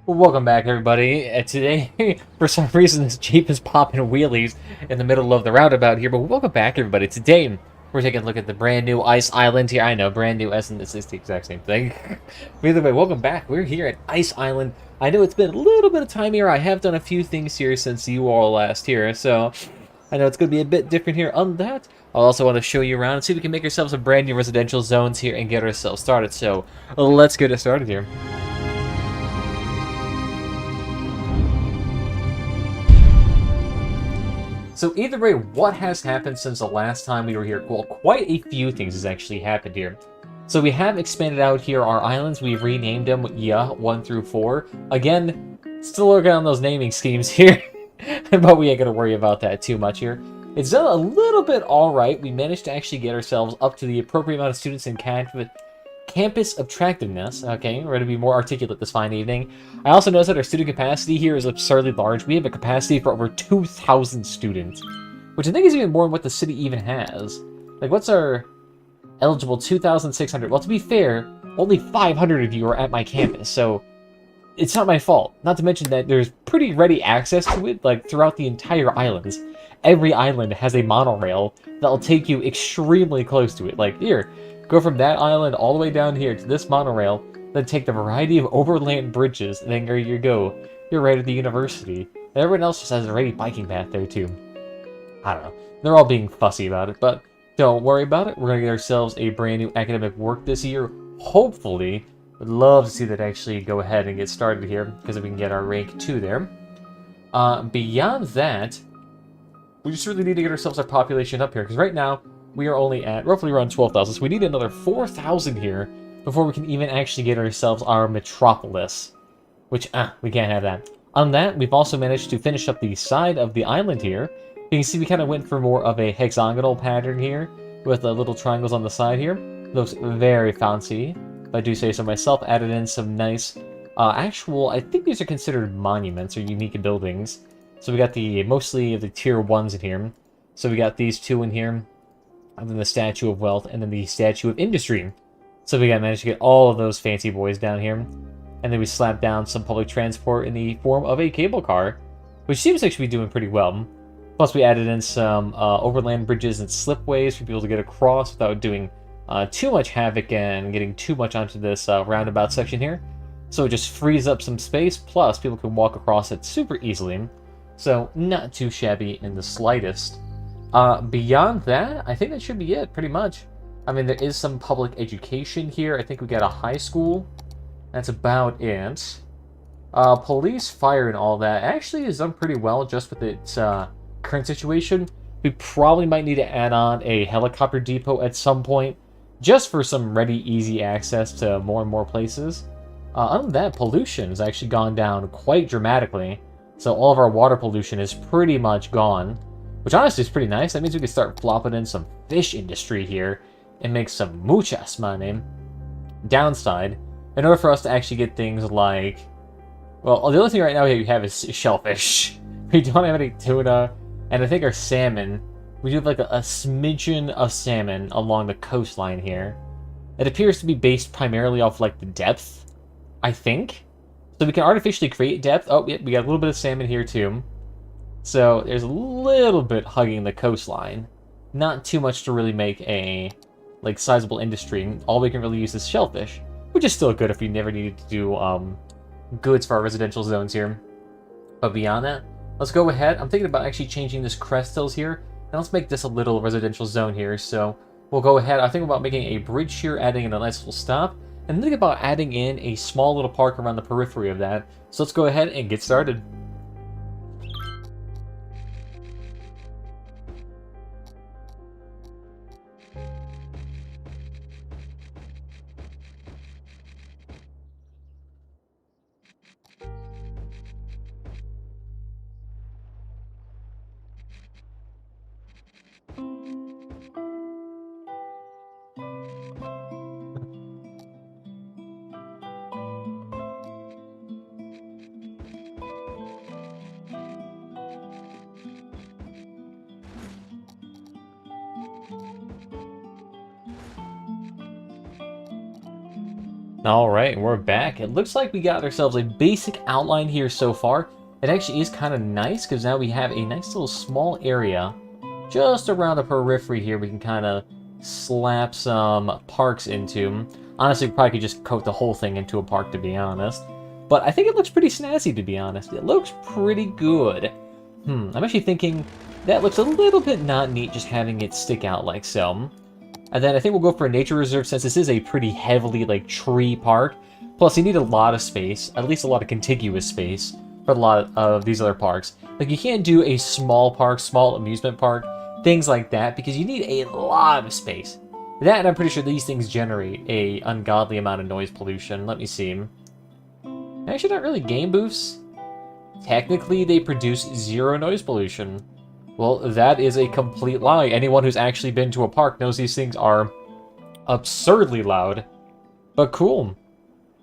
Well, welcome back, everybody. Today, for some reason, this Jeep is popping wheelies in the middle of the roundabout here, but welcome back, everybody. Today, we're taking a look at the brand new Ice Island here. I know, brand new, as in it's the exact same thing. But either way, welcome back. We're here at Ice Island. I know it's been a little bit of time here. I have done a few things here since you all last here, so I know it's going to be a bit different here. On that, I also want to show you around and see if we can make ourselves some brand new residential zones here and get ourselves started. So, let's get it started here. So either way, what has happened since the last time we were here? Well, quite a few things has actually happened here. So we have expanded out here our islands. We've renamed them, 1 through 4. Again, still working on those naming schemes here, but we ain't gonna worry about that too much here. It's done a little bit alright. We managed to actually get ourselves up to the appropriate amount of students in campus attractiveness. Okay, we're going to be more articulate this fine evening. I also noticed that our student capacity here is absurdly large. We have a capacity for over 2,000 students, which I think is even more than what the city even has. Like, what's our eligible? 2,600. Well, to be fair, only 500 of you are at my campus, so it's not my fault. Not to mention that there's pretty ready access to it, like, throughout the entire islands. Every island has a monorail that'll take you extremely close to it. Like, here, go from that island all the way down here to this monorail, then take the variety of overland bridges, and then there you go. You're right at the university. And everyone else just has a ready biking path there, too. I don't know. They're all being fussy about it, but don't worry about it. We're going to get ourselves a brand new academic work this year. Hopefully, would love to see that actually go ahead and get started here, because we can get our rank 2 there. Beyond that, we just really need to get ourselves our population up here, because right now, we are only at roughly around 12,000, so we need another 4,000 here before we can even actually get ourselves our metropolis. Which, we can't have that. On that, we've also managed to finish up the side of the island here. You can see we kind of went for more of a hexagonal pattern here, with the little triangles on the side here. Looks very fancy, if I do say so myself. Added in some nice, I think these are considered monuments or unique buildings. So we got mostly the tier 1s in here. So we got these two in here. And then the Statue of Wealth, and then the Statue of Industry. So we managed to get all of those fancy boys down here. And then we slapped down some public transport in the form of a cable car, which seems like should be doing pretty well. Plus we added in some overland bridges and slipways for people to get across without doing too much havoc and getting too much onto this roundabout section here. So it just frees up some space, plus people can walk across it super easily. So not too shabby in the slightest. Beyond that, I think that should be it, pretty much. I mean, there is some public education here. I think we got a high school. That's about it. Police, fire, and all that actually is done pretty well just with its current situation. We probably might need to add on a helicopter depot at some point, just for some ready, easy access to more and more places. Other than that, pollution has actually gone down quite dramatically. So all of our water pollution is pretty much gone. Which honestly is pretty nice. That means we can start flopping in some fish industry here and make some muchas money. Downside, in order for us to actually get things like... Well, the only thing right now we have is shellfish. We don't have any tuna, and I think our salmon... We do have like a smidgen of salmon along the coastline here. It appears to be based primarily off like the depth, I think. So we can artificially create depth. Oh, yeah, we got a little bit of salmon here too. So there's a little bit hugging the coastline. Not too much to really make a sizable industry. All we can really use is shellfish, which is still good if we never needed to do goods for our residential zones here. But beyond that, let's go ahead. I'm thinking about actually changing this crest hills here, and let's make this a little residential zone here. So we'll go ahead. I think about making a bridge here, adding in a nice little stop, and think about adding in a small little park around the periphery of that. So let's go ahead and get started. Alright, we're back. It looks like we got ourselves a basic outline here so far. It actually is kind of nice, because now we have a nice little small area just around the periphery here we can kind of slap some parks into. Honestly, we probably could just coat the whole thing into a park, to be honest. But I think it looks pretty snazzy, to be honest. It looks pretty good. I'm actually thinking that looks a little bit not neat, just having it stick out like so. And then I think we'll go for a nature reserve, since this is a pretty heavily, like, tree park. Plus, you need a lot of space, at least a lot of contiguous space, for a lot of these other parks. Like, you can't do a small park, small amusement park, things like that, because you need a lot of space. That, and I'm pretty sure these things generate a ungodly amount of noise pollution. Let me see. Actually, not really game booths. Technically, they produce 0 noise pollution. Well, that is a complete lie. Anyone who's actually been to a park knows these things are absurdly loud. But cool.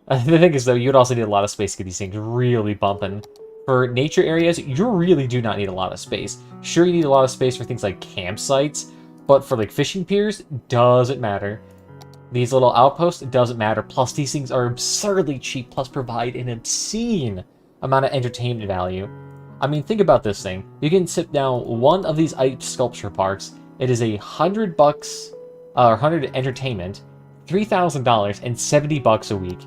The thing is, though, you'd also need a lot of space to get these things really bumping. For nature areas, you really do not need a lot of space. Sure, you need a lot of space for things like campsites, but for, like, fishing piers, doesn't matter. These little outposts, it doesn't matter. Plus, these things are absurdly cheap, plus provide an obscene amount of entertainment value. I mean, think about this thing. You can sit down one of these ice sculpture parks. It is $100 or 100 entertainment, $3,000, and $70 a week.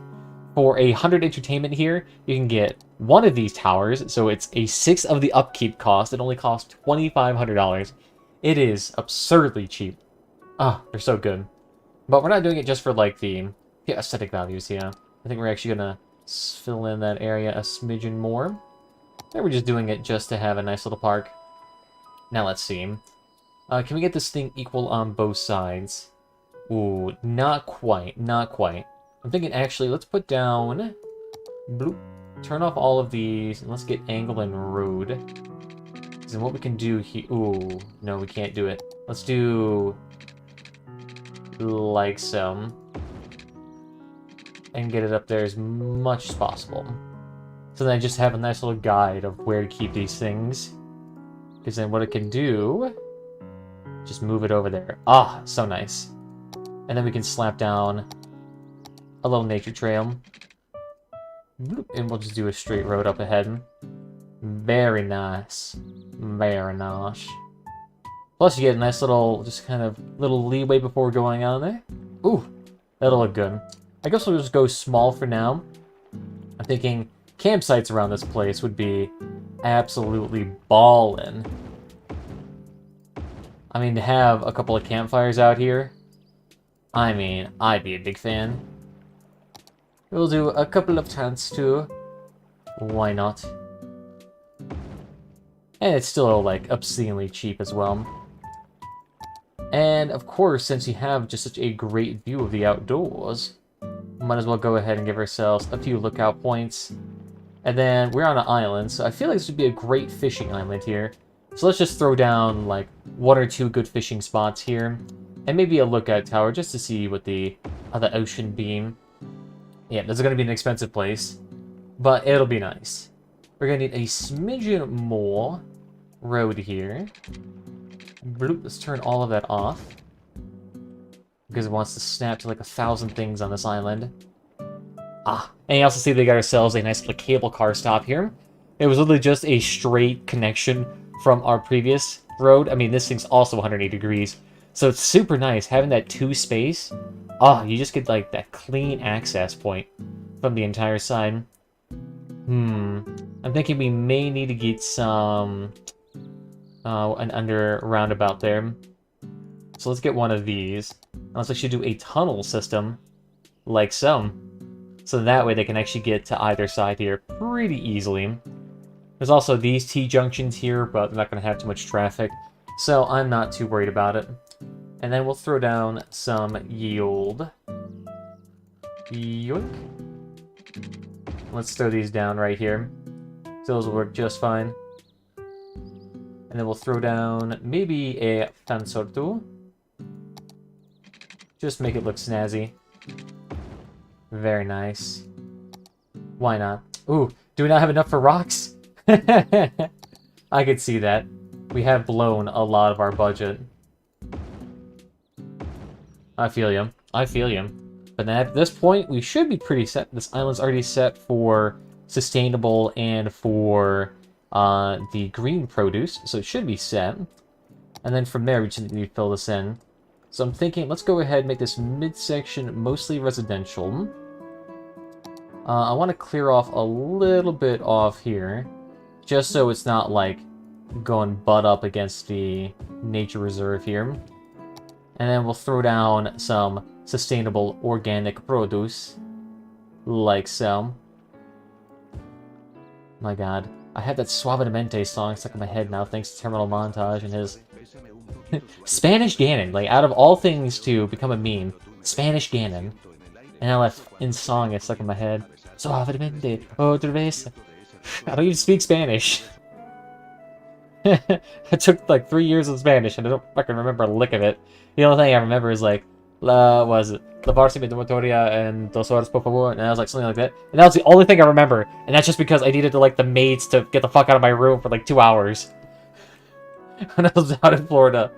For 100 entertainment here, you can get one of these towers, so it's a 1/6 of the upkeep cost. It only costs $2,500. It is absurdly cheap. Ah, they're so good. But we're not doing it just for, like, the aesthetic values here. I think we're actually gonna fill in that area a smidgen more. And we're just doing it just to have a nice little park. Now let's see. Can we get this thing equal on both sides? Ooh, not quite, not quite. I'm thinking, actually, let's put down... Bloop. Turn off all of these, and let's get angle and road. Then what we can do here... Ooh, no, we can't do it. Let's do... like so. And get it up there as much as possible. So then I just have a nice little guide of where to keep these things. Because then what it can do... just move it over there. Ah, so nice. And then we can slap down a little nature trail. And we'll just do a straight road up ahead. Very nice. Very nice. Plus you get a nice little, just kind of little leeway before going on there. Ooh, that'll look good. I guess we'll just go small for now. I'm thinking campsites around this place would be absolutely ballin'. I mean, to have a couple of campfires out here, I mean, I'd be a big fan. We'll do a couple of tents too. Why not? And it's still, like, obscenely cheap as well. And, of course, since you have just such a great view of the outdoors, might as well go ahead and give ourselves a few lookout points. And then we're on an island, so I feel like this would be a great fishing island here. So let's just throw down, like, 1 or 2 good fishing spots here. And maybe a lookout tower just to see what the ocean beam. Yeah, this is going to be an expensive place, but it'll be nice. We're going to need a smidgen more road here. Bloop, let's turn all of that off. Because it wants to snap to like 1,000 things on this island. Ah, and you also see they got ourselves a nice little cable car stop here. It was literally just a straight connection from our previous road. I mean, this thing's also 180 degrees. So it's super nice having that 2 space. Oh, you just get like that clean access point from the entire side. I'm thinking we may need to get some an under roundabout there. So let's get one of these. Let's actually do a tunnel system like so. So that way they can actually get to either side here pretty easily. There's also these T-junctions here, but they're not going to have too much traffic. So I'm not too worried about it. And then we'll throw down some yield. Yoink. Let's throw these down right here. Those will work just fine. And then we'll throw down maybe a fence or two. Just make it look snazzy. Very nice. Why not? Ooh, do we not have enough for rocks? I could see that. We have blown a lot of our budget. I feel you. I feel you. But then at this point, we should be pretty set. This island's already set for sustainable and for the green produce, so it should be set. And then from there, we just need to fill this in. So I'm thinking, let's go ahead and make this midsection mostly residential. I want to clear off a little bit off here, just so it's not, like, going butt up against the nature reserve here. And then we'll throw down some sustainable organic produce, like so. My god. I had that Suavemente song stuck in my head now, thanks to Terminal Montage and his... Spanish Ganon, like, out of all things to become a meme, Spanish Ganon. And now that in song is stuck in my head. Suavemente, otra vez. I don't even speak Spanish. I took like 3 years of Spanish and I don't fucking remember a lick of it. The only thing I remember is like, was it? Lavarse mi dormitoria and 2 horas por favor, and I was like something like that. And that was the only thing I remember. And that's just because I needed to like the maids to get the fuck out of my room for like 2 hours. When I was out in Florida.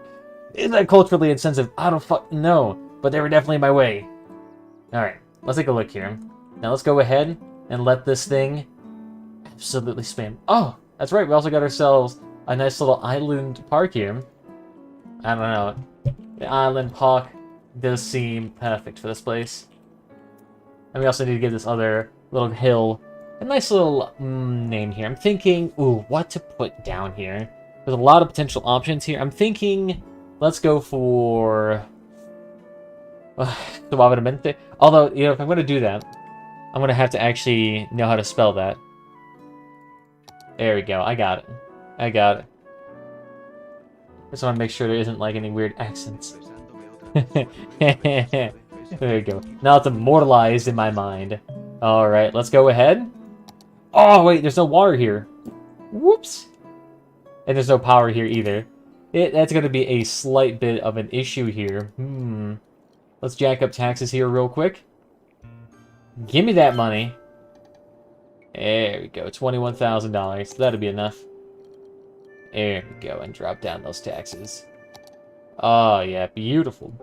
Isn't that culturally insensitive? I don't fuck know. But they were definitely in my way. Alright, let's take a look here. Now let's go ahead and let this thing absolutely spam. Oh, that's right, we also got ourselves a nice little island park here. I don't know. The island park does seem perfect for this place. And we also need to give this other little hill a nice little name here. I'm thinking, ooh, what to put down here. There's a lot of potential options here. I'm thinking, let's go for... Suavemente. Although, you know, if I'm going to do that, I'm going to have to actually know how to spell that. There we go. I got it. I got it. Just want to make sure there isn't, like, any weird accents. There you go. Now it's immortalized in my mind. Alright, let's go ahead. Oh, wait, there's no water here. Whoops. And there's no power here either. That's going to be a slight bit of an issue here. Let's jack up taxes here real quick. Give me that money. There we go. $21,000. That'll be enough. There we go. And drop down those taxes. Oh, yeah. Beautiful.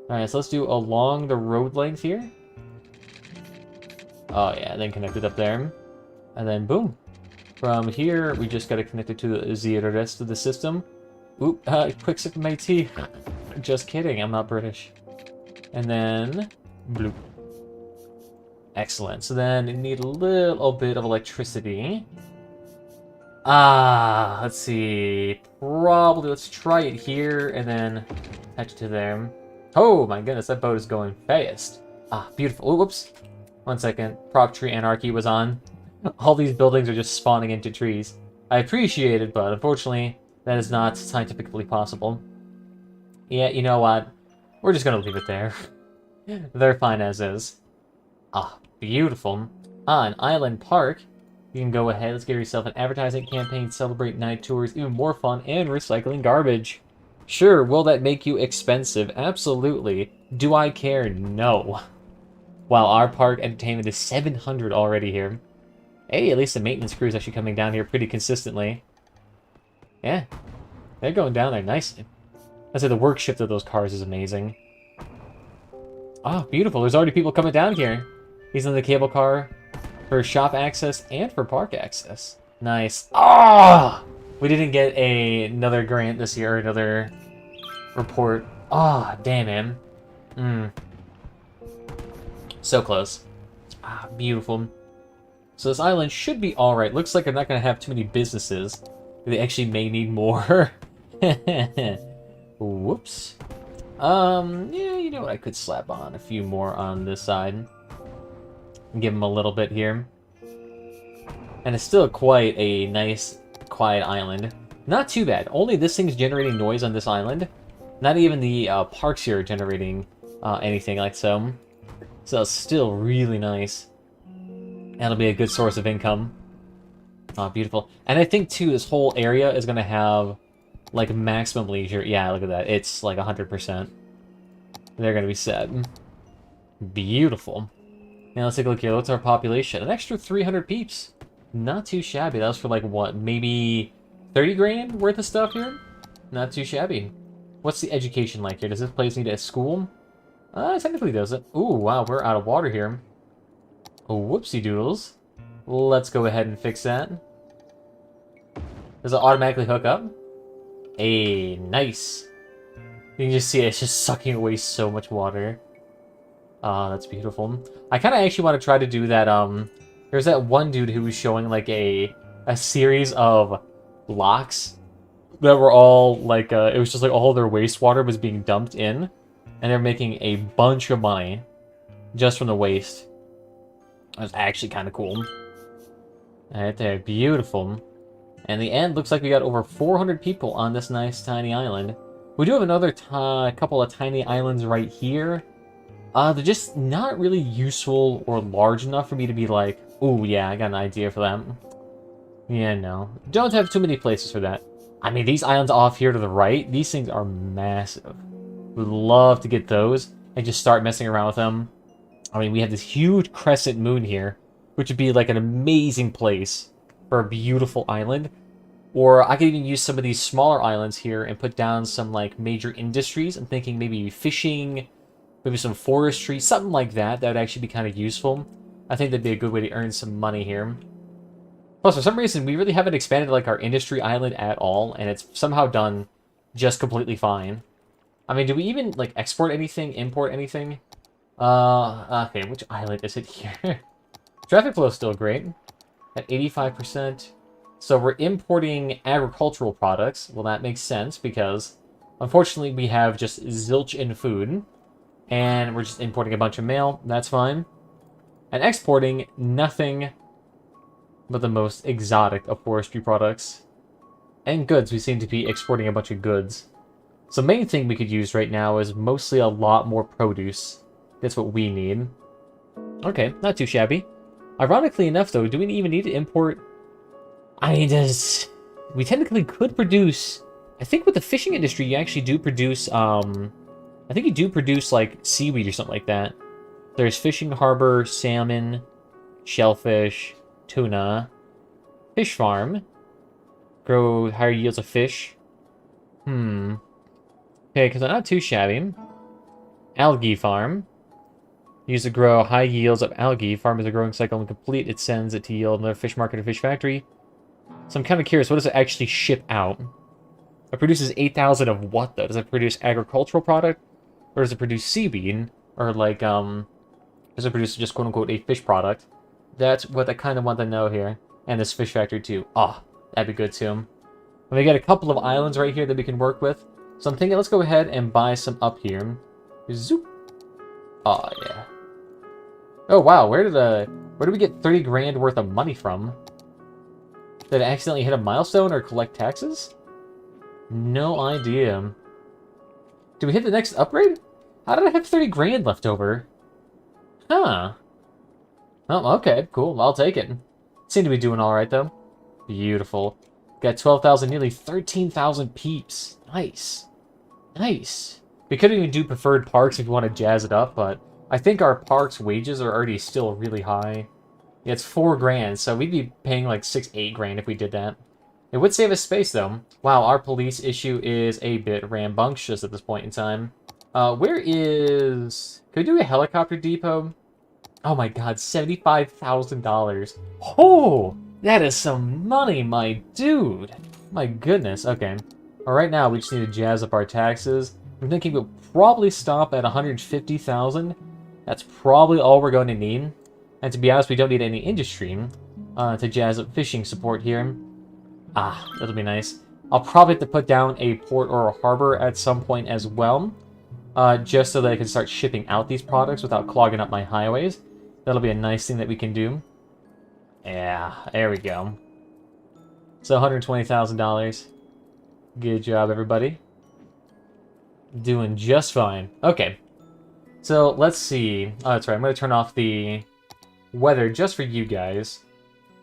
Alright, so let's do along the road length here. Oh, yeah. And then connect it up there. And then, boom. From here, we just got to connect it to the rest of the system. Oop. Quick sip of my tea. Just kidding. I'm not British. And then, bloop. Excellent. So then, you need a little bit of electricity. Let's see. Probably, let's try it here, and then attach it to there. Oh my goodness, that boat is going fast. Beautiful. Oh, whoops. 1 second. Prop tree anarchy was on. All these buildings are just spawning into trees. I appreciate it, but unfortunately, that is not scientifically possible. Yeah, you know what? We're just gonna leave it there. They're fine as is. Beautiful. An island park. You can go ahead, let's give yourself an advertising campaign, celebrate night tours, even more fun, and recycling garbage. Sure, will that make you expensive? Absolutely. Do I care? No. Wow, our park entertainment is 700 already here. Hey, at least the maintenance crew is actually coming down here pretty consistently. Yeah, they're going down there nicely. I'd say the work shift of those cars is amazing. Beautiful. There's already people coming down here. He's in the cable car for shop access and for park access. Nice. We didn't get another grant this year, another report. Damn, man. So close. Beautiful. So this island should be alright. Looks like I'm not going to have too many businesses. They actually may need more. Whoops. Yeah, you know what? I could slap on a few more on this side. Give them a little bit here. And it's still quite a nice, quiet island. Not too bad. Only this thing's generating noise on this island. Not even the parks here are generating anything like so. So it's still really nice. That'll be a good source of income. Beautiful. And I think, too, this whole area is going to have, like, maximum leisure. Yeah, look at that. It's, like, 100%. They're going to be set. Beautiful. Now, let's take a look here. What's our population? An extra 300 peeps. Not too shabby. That was for, like, what, maybe 30 grand worth of stuff here? Not too shabby. What's the education like here? Does this place need a school? Technically does it. Ooh, wow, we're out of water here. Oh, whoopsie doodles. Let's go ahead and fix that. Does it automatically hook up? Hey, nice. You can just see it's just sucking away so much water. Ah, that's beautiful. I kind of actually want to try to do that, there's that one dude who was showing, like, a series of locks that were all, like, it was just, like, all their wastewater was being dumped in, and they're making a bunch of money just from the waste. That's actually kind of cool. Right there, beautiful. And the end looks like we got over 400 people on this nice tiny island. We do have another couple of tiny islands right here. They're just not really useful or large enough for me to be like, oh yeah, I got an idea for that. Yeah, no. Don't have too many places for that. I mean, these islands off here to the right, these things are massive. Would love to get those and just start messing around with them. I mean, we have this huge crescent moon here, which would be like an amazing place for a beautiful island. Or I could even use some of these smaller islands here and put down some like major industries. I'm thinking maybe fishing, maybe some forestry, something like that. That would actually be kind of useful. I think that'd be a good way to earn some money here. Plus, for some reason, we really haven't expanded like our industry island at all, and it's somehow done just completely fine. I mean, do we even like export anything, import anything? Okay, which island is it here? Traffic flow is still great at 85%. So we're importing agricultural products. Well, that makes sense because, unfortunately, we have just zilch in food. And we're just importing a bunch of mail. That's fine. And exporting nothing but the most exotic of forestry products. And goods. We seem to be exporting a bunch of goods. So the main thing we could use right now is mostly a lot more produce. That's what we need. Okay, not too shabby. Ironically enough, though, do we even need to import... I mean, we technically could produce... I think with the fishing industry, you actually do produce, I think you do produce, like, seaweed or something like that. There's fishing harbor, salmon, shellfish, tuna, fish farm. Grow higher yields of fish. Okay, because I'm not too shabby. Algae Farm. Used to grow high yields of algae. Farm is a growing cycle and complete. It sends it to yield another fish market or fish factory. So I'm kind of curious, what does it actually ship out? It produces 8,000 of what, though? Does it produce agricultural product? Or does it produce seaweed? Or, like, does it produce just, quote-unquote, a fish product? That's what I kind of want to know here. And this fish factory, too. Oh, that'd be good, too. And we got a couple of islands right here that we can work with. So I'm thinking, let's go ahead and buy some up here. Zoop. Oh, yeah. Oh, wow, where did we get 30 grand worth of money from? Did I accidentally hit a milestone or collect taxes? No idea. Did we hit the next upgrade? How did I have 30 grand left over? Huh. Oh, okay, cool. I'll take it. Seem to be doing alright, though. Beautiful. Got 12,000, nearly 13,000 peeps. Nice. Nice. We could even do preferred parks if you want to jazz it up, but I think our parks' wages are already still really high. Yeah, it's 4 grand, so we'd be paying like 8 grand if we did that. It would save us space, though. Wow, our police issue is a bit rambunctious at this point in time. Where is... Could we do a helicopter depot? Oh my god, $75,000. Oh! That is some money, my dude! My goodness, okay. Well, right now, we just need to jazz up our taxes. I'm thinking we'll probably stop at 150,000. That's probably all we're going to need. And to be honest, we don't need any industry to jazz up fishing support here. Ah, that'll be nice. I'll probably have to put down a port or a harbor at some point as well. Just so that I can start shipping out these products without clogging up my highways. That'll be a nice thing that we can do. Yeah, there we go. So $120,000. Good job, everybody. Doing just fine. Okay. So, let's see. Oh, that's right. I'm going to turn off the weather just for you guys.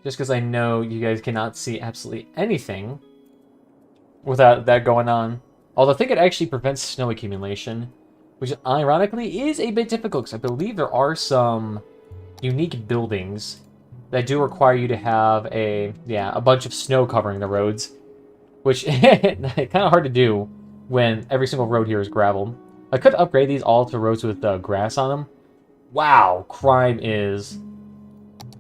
Just because I know you guys cannot see absolutely anything without that going on. Although I think it actually prevents snow accumulation, which ironically is a bit difficult because I believe there are some unique buildings that do require you to have a bunch of snow covering the roads, which kind of hard to do when every single road here is gravel. I could upgrade these all to roads with grass on them. Wow, crime is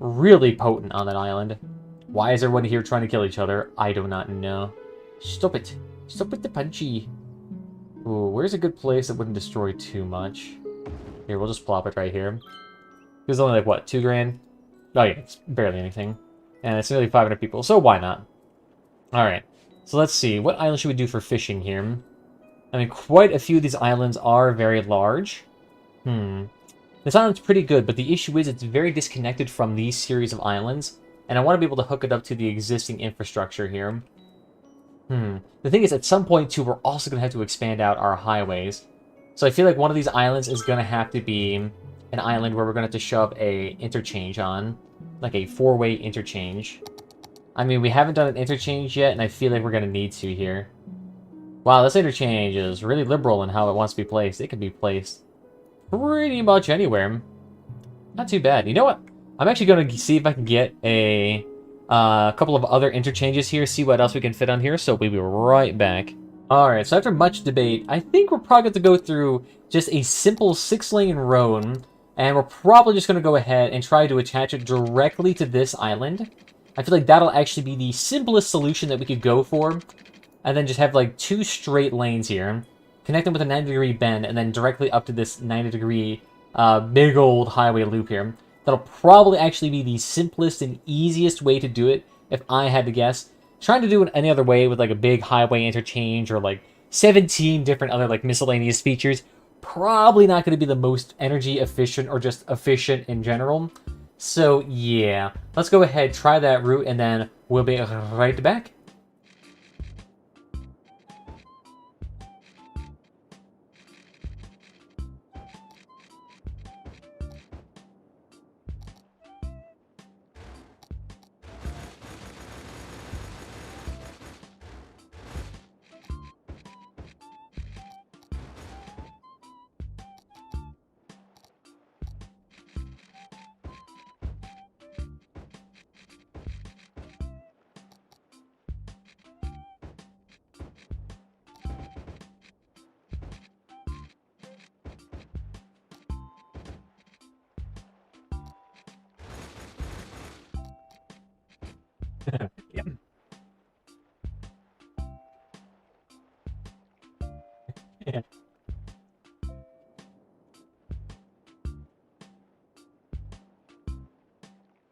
really potent on that island. Why is everyone here trying to kill each other? I do not know. Stop it. Stop with the punchy. Ooh, where's a good place that wouldn't destroy too much? Here, we'll just plop it right here. It's only like, what, 2 grand? Oh yeah, it's barely anything. And it's nearly 500 people, so why not? Alright, so let's see. What island should we do for fishing here? I mean, quite a few of these islands are very large. This island's pretty good, but the issue is it's very disconnected from these series of islands, and I want to be able to hook it up to the existing infrastructure here. The thing is, at some point, too, we're also going to have to expand out our highways. So I feel like one of these islands is going to have to be an island where we're going to have to shove a interchange on. Like a 4-way interchange. I mean, we haven't done an interchange yet, and I feel like we're going to need to here. Wow, this interchange is really liberal in how it wants to be placed. It can be placed pretty much anywhere. Not too bad. You know what? I'm actually going to see if I can get a couple of other interchanges here, see what else we can fit on here, so we'll be right back. Alright, so after much debate, I think we're probably going to go through just a simple 6-lane road, and we're probably just going to go ahead and try to attach it directly to this island. I feel like that'll actually be the simplest solution that we could go for, and then just have like 2 straight lanes here, connect them with a 90-degree bend, and then directly up to this 90-degree big old highway loop here. That'll probably actually be the simplest and easiest way to do it, if I had to guess. Trying to do it any other way with like a big highway interchange or like 17 different other like miscellaneous features, probably not going to be the most energy efficient or just efficient in general. So yeah, let's go ahead, try that route, and then we'll be right back. Yep. Yeah.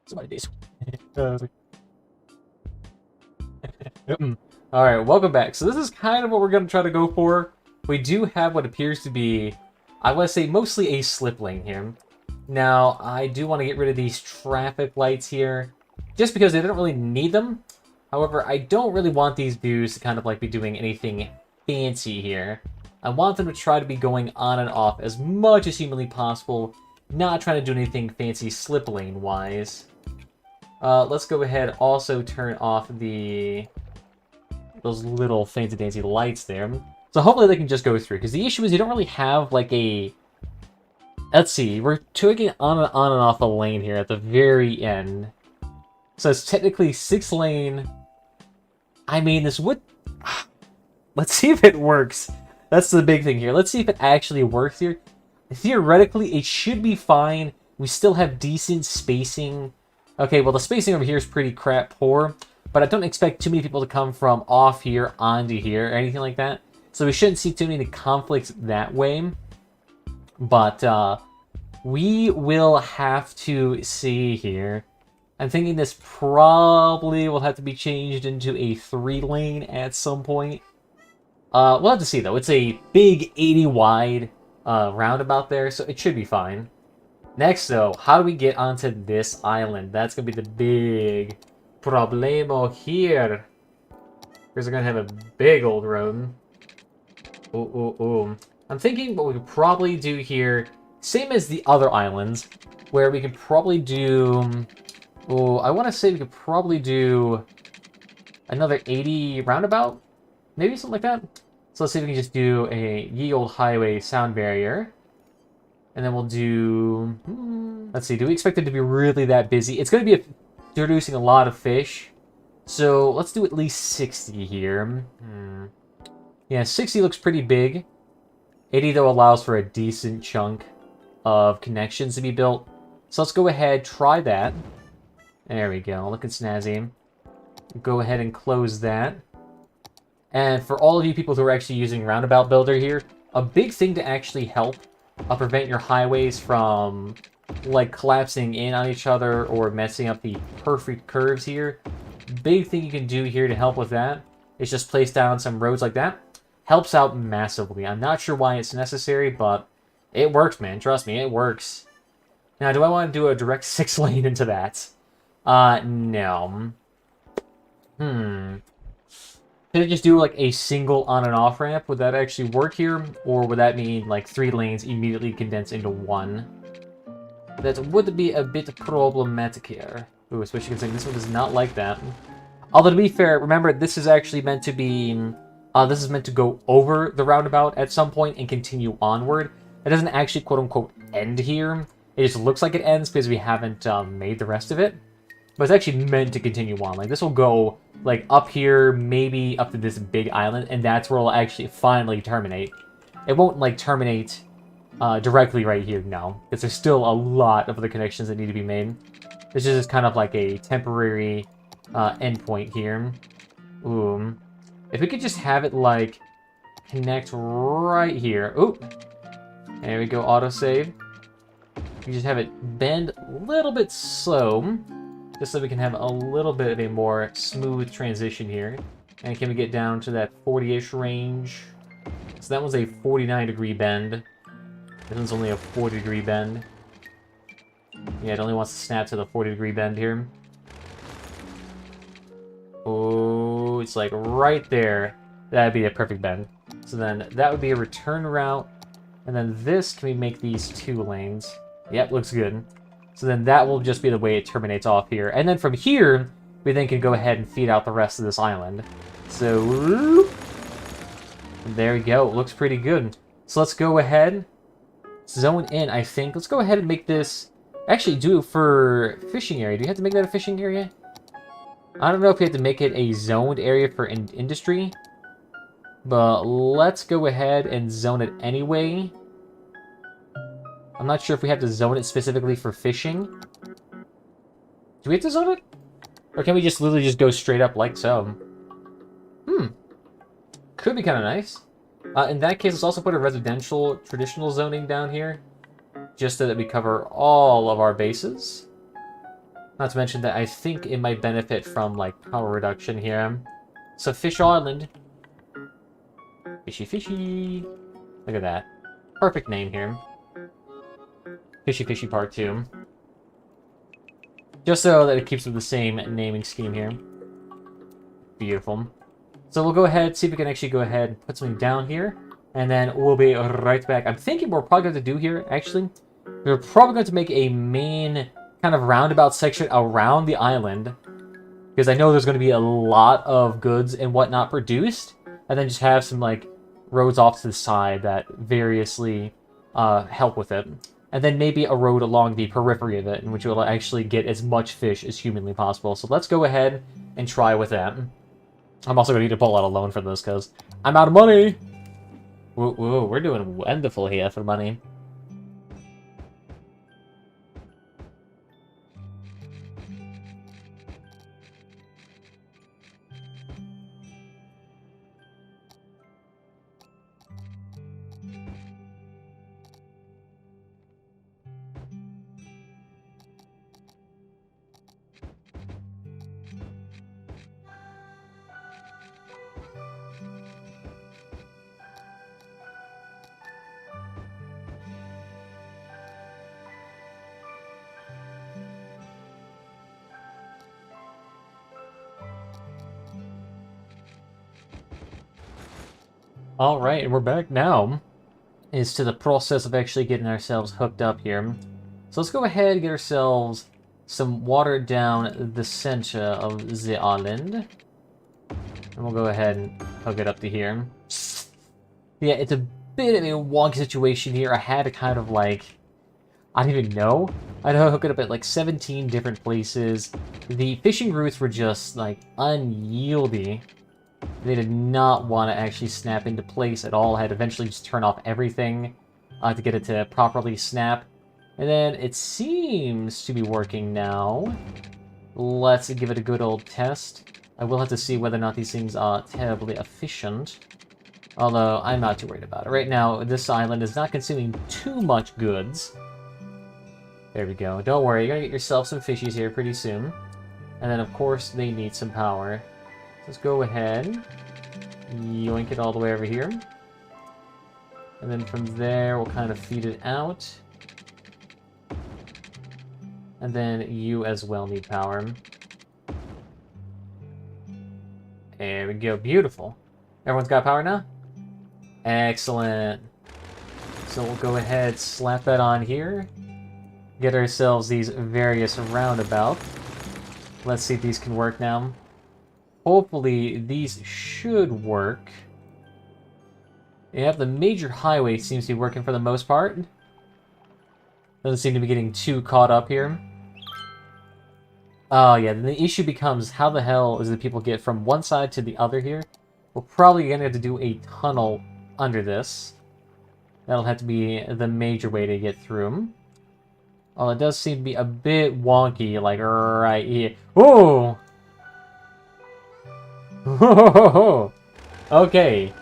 Somebody days. Alright, welcome back. So this is kind of what we're going to try to go for. We do have what appears to be, I want to say, mostly a slip lane here. Now, I do want to get rid of these traffic lights here, just because they don't really need them. However, I don't really want these dudes to kind of like be doing anything fancy here. I want them to try to be going on and off as much as humanly possible, not trying to do anything fancy slip lane wise. Let's go ahead, also turn off those little fancy dancy lights there. So hopefully they can just go through, because the issue is you don't really have like a... Let's see, we're taking on and off a lane here at the very end. So it's technically 6-lane. I mean, this would... Let's see if it works. That's the big thing here. Let's see if it actually works here. Theoretically, it should be fine. We still have decent spacing. Okay, well, the spacing over here is pretty crap poor, but I don't expect too many people to come from off here onto here or anything like that. So we shouldn't see too many conflicts that way. But we will have to see here. I'm thinking this probably will have to be changed into a 3-lane at some point. We'll have to see, though. It's a big 80 wide roundabout there, so it should be fine. Next, though, how do we get onto this island? That's going to be the big problemo here. Because we're going to have a big old road. Ooh. I'm thinking what we could probably do here, same as the other islands, where we could probably do... Oh, I want to say we could probably do another 80 roundabout? Maybe something like that? So let's see if we can just do a ye old highway sound barrier. And then we'll do... Let's see, do we expect it to be really that busy? It's going to be introducing a lot of fish. So let's do at least 60 here. Yeah, 60 looks pretty big. 80, though, allows for a decent chunk of connections to be built. So let's go ahead, try that. There we go, looking snazzy. Go ahead and close that. And for all of you people who are actually using Roundabout Builder here, a big thing to actually help prevent your highways from like collapsing in on each other or messing up the perfect curves here. Big thing you can do here to help with that is just place down some roads like that. Helps out massively. I'm not sure why it's necessary, but it works, man. Trust me, it works. Now, do I want to do a direct 6-lane into that? No. Could I just do like a single on and off ramp? Would that actually work here? Or would that mean like 3 lanes immediately condense into 1? That would be a bit problematic here. Ooh, especially considering this one does not like that. Although to be fair, remember this is actually meant to be... this is meant to go over the roundabout at some point and continue onward. It doesn't actually quote-unquote end here. It just looks like it ends because we haven't made the rest of it. But it's actually meant to continue on. Like, this will go, like, up here, maybe up to this big island, and that's where it'll actually finally terminate. It won't, like, terminate directly right here, no. Because there's still a lot of other connections that need to be made. This is just kind of like a temporary endpoint here. Ooh. If we could just have it, like, connect right here. Ooh. There we go, autosave. We just have it bend a little bit slow, just so we can have a little bit of a more smooth transition here. And can we get down to that 40-ish range? So that one's a 49-degree bend. This one's only a 40-degree bend. Yeah, it only wants to snap to the 40-degree bend here. Oh, it's like right there. That'd be a perfect bend. So then that would be a return route. And then this, can we make these 2 lanes? Yep, looks good. So then that will just be the way it terminates off here. And then from here, we then can go ahead and feed out the rest of this island. So, there we go. It looks pretty good. So let's go ahead, zone in, I think. Let's go ahead and make this, actually do it for fishing area. Do you have to make that a fishing area? I don't know if you have to make it a zoned area for industry. But let's go ahead and zone it anyway. I'm not sure if we have to zone it specifically for fishing. Do we have to zone it? Or can we just literally just go straight up like so? Could be kind of nice. In that case, let's also put a residential traditional zoning down here. Just so that we cover all of our bases. Not to mention that I think it might benefit from, like, power reduction here. So, Fish Island. Fishy, fishy. Look at that. Perfect name here. Fishy, fishy part 2. Just so that it keeps with the same naming scheme here. Beautiful. So we'll go ahead, see if we can actually go ahead and put something down here. And then we'll be right back. I'm thinking what we're probably going to do here, actually. We're probably going to make a main kind of roundabout section around the island. Because I know there's going to be a lot of goods and whatnot produced. And then just have some, like, roads off to the side that variously help with it. And then maybe a road along the periphery of it, in which will actually get as much fish as humanly possible. So let's go ahead and try with that. I'm also going to need to pull out a loan for this, because I'm out of money! Whoa, we're doing wonderful here for money. Alright, and we're back now. Is to the process of actually getting ourselves hooked up here. So let's go ahead and get ourselves some water down the center of the island. And we'll go ahead and hook it up to here. Yeah, it's a bit of a wonky situation here. I had to kind of like... I don't even know. I had to hook it up at like 17 different places. The fishing routes were just like unyieldy. They did not want to actually snap into place at all. I had to eventually just turn off everything to get it to properly snap. And then it seems to be working now. Let's give it a good old test. I will have to see whether or not these things are terribly efficient. Although, I'm not too worried about it. Right now, this island is not consuming too much goods. There we go. Don't worry, you're gonna get yourself some fishies here pretty soon. And then, of course, they need some power. Let's go ahead. Yoink it all the way over here. And then from there, we'll kind of feed it out. And then you as well need power. There we go. Beautiful. Everyone's got power now? Excellent. So we'll go ahead, slap that on here. Get ourselves these various roundabouts. Let's see if these can work now. Hopefully, these should work. Yep, the major highway seems to be working for the most part. Doesn't seem to be getting too caught up here. Oh yeah, then the issue becomes how the hell is the people get from one side to the other here? We're probably going to have to do a tunnel under this. That'll have to be the major way to get through them. Oh, it does seem to be a bit wonky, like right here. Ooh! Okay.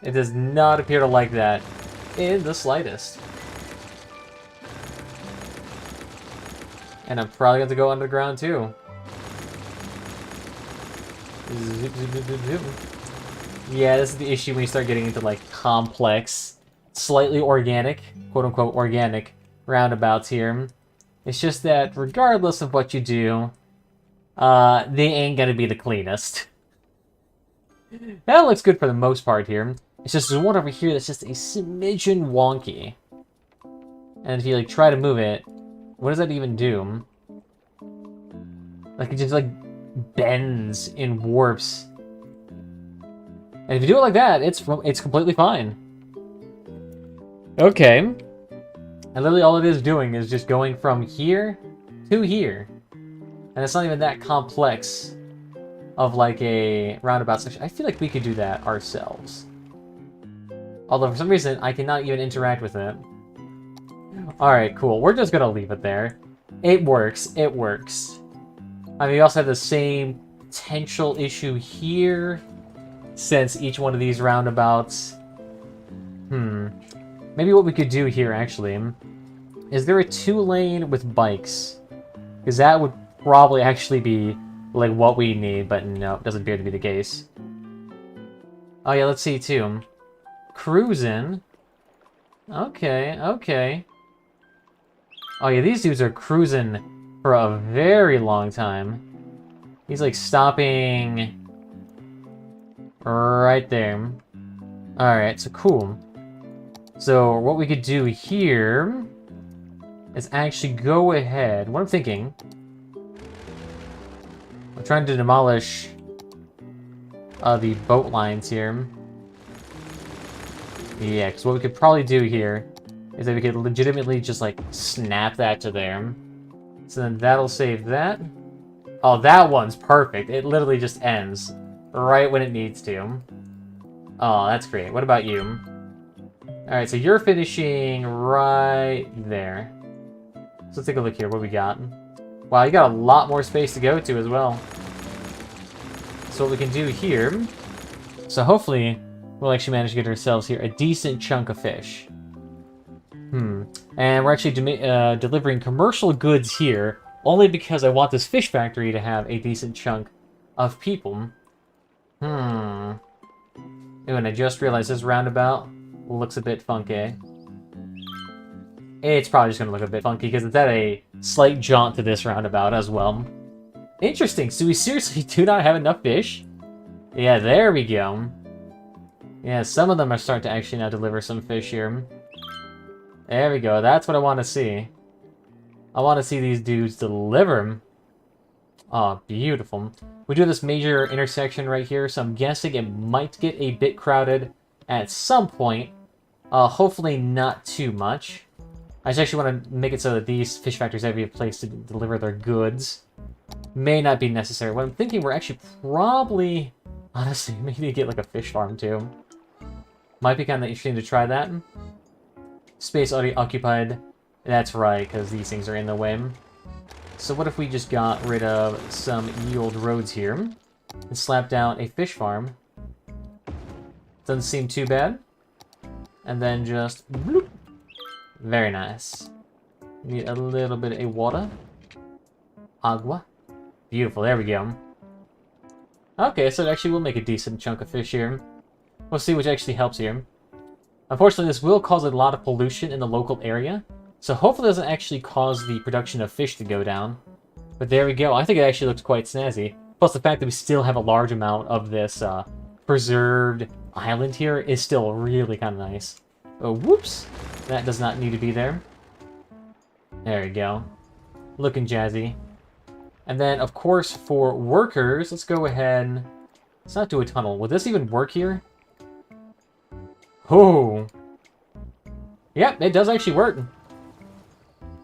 It does not appear to like that in the slightest. And I'm probably going to go underground too. Zip, zip, zip, zip, zip. Yeah, this is the issue when you start getting into like complex, slightly organic, quote-unquote organic roundabouts here. It's just that regardless of what you do, they ain't gonna be the cleanest. That looks good for the most part here. It's just there's one over here that's just a smidgen wonky. And if you like try to move it, what does that even do? Like it just like bends in warps. And if you do it like that, it's completely fine. Okay. And literally all it is doing is just going from here to here. And it's not even that complex of like a roundabout section. I feel like we could do that ourselves. Although for some reason, I cannot even interact with it. Alright, cool. We're just gonna leave it there. It works. It works. I mean, we also have the same potential issue here, since each one of these roundabouts... Maybe what we could do here, actually, is there a 2-lane with bikes? Because that would probably actually be, like, what we need, but no, it doesn't appear to be the case. Oh yeah, let's see, too. Cruising. Okay, okay. Oh yeah, these dudes are cruising for a very long time. He's, like, stopping... right there. Alright, so cool. So, what we could do here is actually go ahead. What I'm thinking... I'm trying to demolish the boat lines here. Yeah, because what we could probably do here is that we could legitimately just, like, snap that to there. So then that'll save that. Oh, that one's perfect. It literally just ends right when it needs to. Oh, that's great. What about you? Alright, so you're finishing right there. So let's take a look here. What we got? Wow, you got a lot more space to go to as well. So what we can do here... So hopefully, we'll actually manage to get ourselves here a decent chunk of fish. And we're actually delivering commercial goods here, only because I want this fish factory to have a decent chunk of people. Ooh, and I just realized this roundabout looks a bit funky. It's probably just going to look a bit funky because it's at a slight jaunt to this roundabout as well. Interesting. So we seriously do not have enough fish? Yeah, there we go. Yeah, some of them are starting to actually now deliver some fish here. There we go. That's what I want to see. I want to see these dudes deliver. Oh, beautiful. We do this major intersection right here, so I'm guessing it might get a bit crowded at some point. Hopefully not too much. I just actually want to make it so that these fish factories have a place to deliver their goods. May not be necessary. What I'm thinking, we're actually probably... Honestly, maybe get like a fish farm too. Might be kind of interesting to try that. Space already occupied. That's right, because these things are in the way. So what if we just got rid of some ye old roads here and slap down a fish farm? Doesn't seem too bad. And then just bloop. Very nice. Need a little bit of water. Agua. Beautiful, there we go. Okay, so it actually will make a decent chunk of fish here. We'll see which actually helps here. Unfortunately, this will cause a lot of pollution in the local area, so hopefully it doesn't actually cause the production of fish to go down. But there we go. I think it actually looks quite snazzy. Plus the fact that we still have a large amount of this preserved island here is still really kind of nice. Oh, whoops! That does not need to be there. There we go. Looking jazzy. And then, of course, for workers, let's go ahead. Let's not do a tunnel. Will this even work here? Oh! Yep, it does actually work.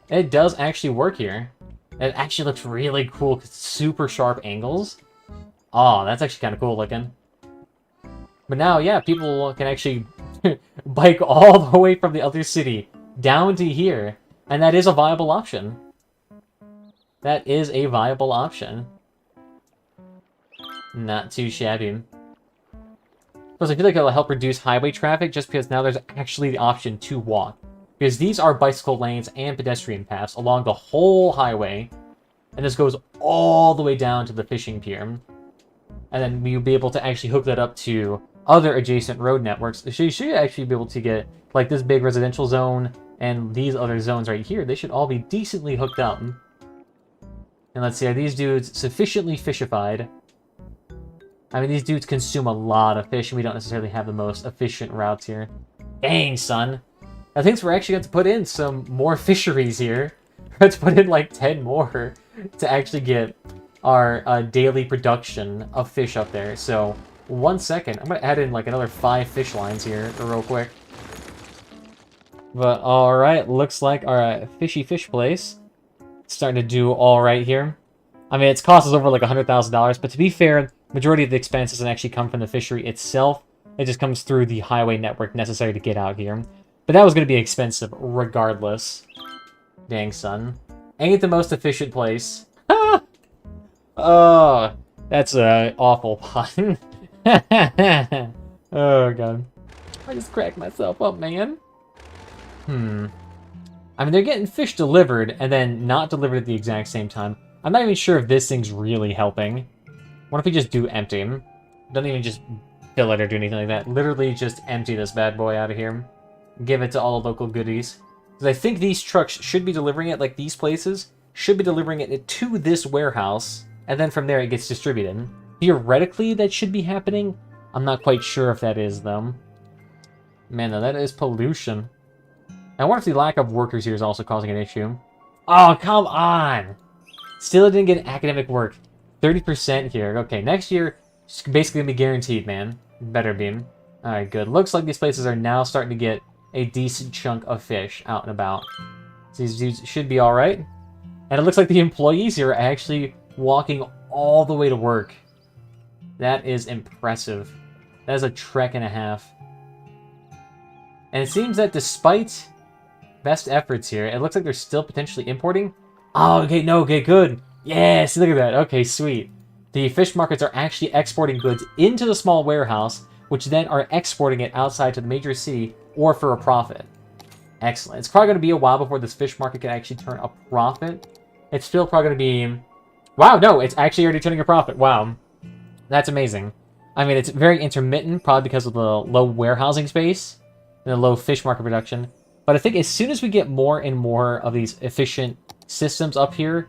It does actually work here. It actually looks really cool because it's super sharp angles. Oh, that's actually kind of cool looking. But now, yeah, people can actually bike all the way from the other city down to here. And that is a viable option. That is a viable option. Not too shabby. Plus, I feel like it'll help reduce highway traffic just because now there's actually the option to walk. Because these are bicycle lanes and pedestrian paths along the whole highway. And this goes all the way down to the fishing pier. And then you'll be able to actually hook that up to other adjacent road networks. So you should actually be able to get, like, this big residential zone and these other zones right here. They should all be decently hooked up. And let's see, are these dudes sufficiently fishified? I mean, these dudes consume a lot of fish, and we don't necessarily have the most efficient routes here. Dang, son. I think we're actually going to put in some more fisheries here. Let's put in like 10 more to actually get our daily production of fish up there. So, 1 second. I'm going to add in like another 5 fish lines here real quick. But alright, looks like our fishy fish place starting to do alright here. I mean, it's cost us over like $100,000, but to be fair, majority of the expense doesn't actually come from the fishery itself. It just comes through the highway network necessary to get out here. But that was going to be expensive regardless. Dang, son. Ain't the most efficient place. Oh, that's an awful pun. Oh, God. I just cracked myself up, man. I mean, they're getting fish delivered and then not delivered at the exact same time. I'm not even sure if this thing's really helping. What if we just do empty? Don't even just fill it or do anything like that. Literally just empty this bad boy out of here. Give it to all the local goodies. Because I think these trucks should be delivering it, like these places, should be delivering it to this warehouse. And then from there it gets distributed. Theoretically, that should be happening. I'm not quite sure if that is, though. Man, though, that is pollution. I wonder if the lack of workers here is also causing an issue. Oh, come on! Still didn't get academic work. 30% here. Okay, next year, it's basically going to be guaranteed, man. Better be. Alright, good. Looks like these places are now starting to get a decent chunk of fish out and about. So these dudes should be alright. And it looks like the employees here are actually walking all the way to work. That is impressive. That is a trek and a half. And it seems that despite best efforts here, it looks like they're still potentially importing. Oh, okay, no, okay, good. Yes, look at that. Okay, sweet. The fish markets are actually exporting goods into the small warehouse, which then are exporting it outside to the major city or for a profit. Excellent. It's probably going to be a while before this fish market can actually turn a profit. It's still probably going to be... Wow, no, it's actually already turning a profit. Wow. That's amazing. I mean, it's very intermittent, probably because of the low warehousing space and the low fish market production. But I think as soon as we get more and more of these efficient systems up here,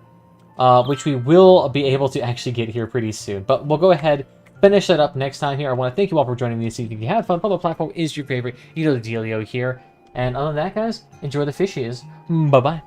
which we will be able to actually get here pretty soon. But we'll go ahead, finish that up next time here. I want to thank you all for joining me this evening. If you had fun, follow the platform is your favorite. You know the dealio here. And other than that, guys, enjoy the fishies. Bye-bye.